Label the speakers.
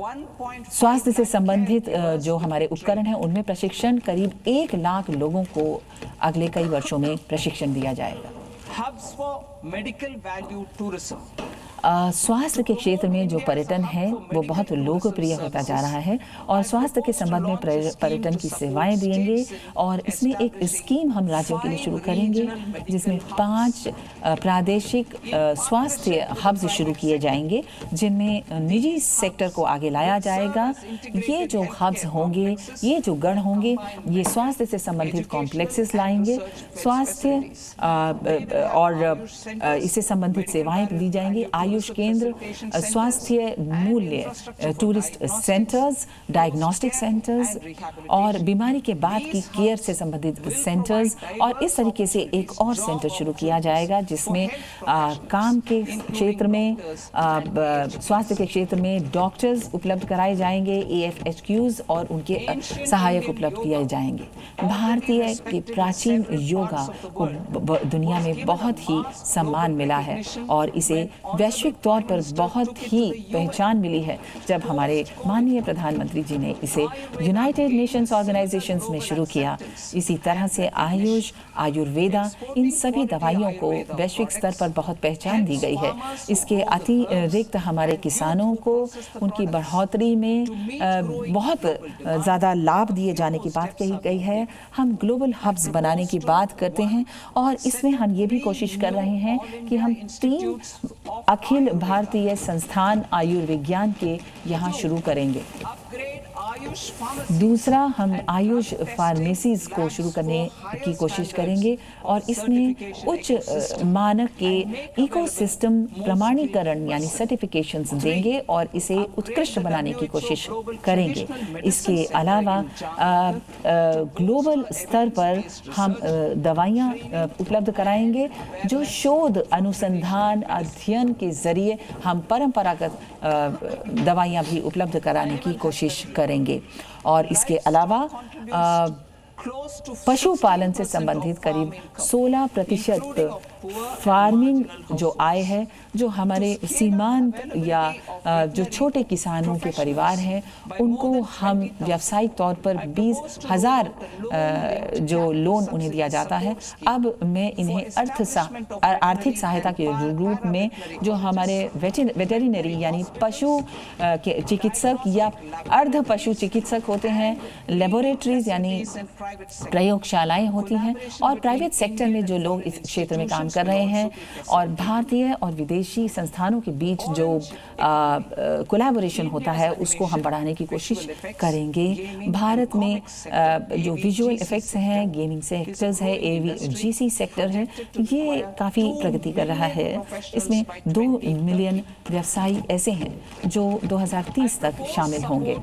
Speaker 1: स्वास्थ्य से संबंधित जो हमारे उपकरण हैं उनमें प्रशिक्षण करीब 1 लाख लोगों को अगले कई वर्षों में प्रशिक्षण दिया जाएगा। स्वास्थ्य के क्षेत्र में जो पर्यटन है वो बहुत लोकप्रिय होता जा रहा है और स्वास्थ्य के संबंध में पर्यटन की सेवाएं देंगे और इसमें एक स्कीम हम राज्यों के लिए शुरू करेंगे जिसमें 5 प्रादेशिक स्वास्थ्य हब्स शुरू किए जाएंगे जिनमें निजी सेक्टर को आगे लाया जाएगा। ये जो हब्स होंगे, ये जो गढ़ होंगे, ये स्वास्थ्य से संबंधित कॉम्प्लेक्सेस लाएंगे, स्वास्थ्य और इससे संबंधित सेवाएं दी जाएंगी। आयुष केंद्र, स्वास्थ्य मूल्य, टूरिस्ट सेंटर्स, डायग्नोस्टिक सेंटर्स और बीमारी के बाद की केयर से संबंधित सेंटर्स, और इस तरीके से एक और सेंटर शुरू किया जाएगा जिसमें काम के क्षेत्र में, स्वास्थ्य के क्षेत्र में डॉक्टर्स उपलब्ध कराए जाएंगे, AFHQs और उनके सहायक उपलब्ध किए जाएंगे। भारतीय के प्राचीन योगा को दुनिया में बहुत ही सम्मान मिला है और इसे वैश्विक तौर पर बहुत ही पहचान मिली है जब हमारे माननीय प्रधानमंत्री जी ने इसे यूनाइटेड नेशंस ऑर्गेनाइजेशंस में शुरू किया। इसी तरह से आयुष, आयुर्वेदा, इन सभी दवाइयों को वैश्विक स्तर पर बहुत पहचान दी गई है। इसके अतिरिक्त हमारे किसानों को उनकी बढ़ोतरी में बहुत ज़्यादा लाभ दिए जाने की बात कही गई है। हम ग्लोबल हब्स बनाने की बात करते हैं और इसमें हम ये भी कोशिश कर रहे हैं कि हम 3 अखिल भारतीय संस्थान आयुर्विज्ञान के यहाँ शुरू करेंगे। दूसरा, हम आयुष फार्मेसीज को शुरू करने की कोशिश करेंगे और इसमें उच्च मानक के इकोसिस्टम प्रमाणीकरण यानी सर्टिफिकेशंस देंगे और इसे उत्कृष्ट बनाने की कोशिश करेंगे। इसके अलावा ग्लोबल स्तर पर हम दवाइयाँ उपलब्ध कराएंगे जो शोध, अनुसंधान, अध्ययन के जरिए हम परंपरागत दवाइयाँ भी उपलब्ध कराने की कोशिश करेंगे। और इसके अलावा पशुपालन से संबंधित करीब 16% फार्मिंग जो आय है, जो हमारे सीमांत या जो छोटे किसानों के परिवार हैं उनको हम व्यावसायिक तौर पर 20,000 जो लोन उन्हें दिया जाता है, अब मैं इन्हें आर्थिक सहायता के रूप में जो हमारे वेटेरिनरी यानी पशु के चिकित्सक या अर्ध पशु चिकित्सक होते हैं, लेबोरेटरीज यानी प्रयोगशालाएं होती हैं और प्राइवेट सेक्टर में जो लोग इस क्षेत्र में काम कर रहे हैं और भारतीय और विदेशी संस्थानों के बीच जो कोलैबोरेशन होता है उसको हम बढ़ाने की कोशिश करेंगे। भारत में जो विजुअल इफेक्ट्स हैं, गेमिंग सेक्टर्स है, AVGC सेक्टर है, ये काफ़ी प्रगति कर रहा है। इसमें 2 मिलियन व्यवसायी ऐसे हैं जो 2030 तक शामिल होंगे।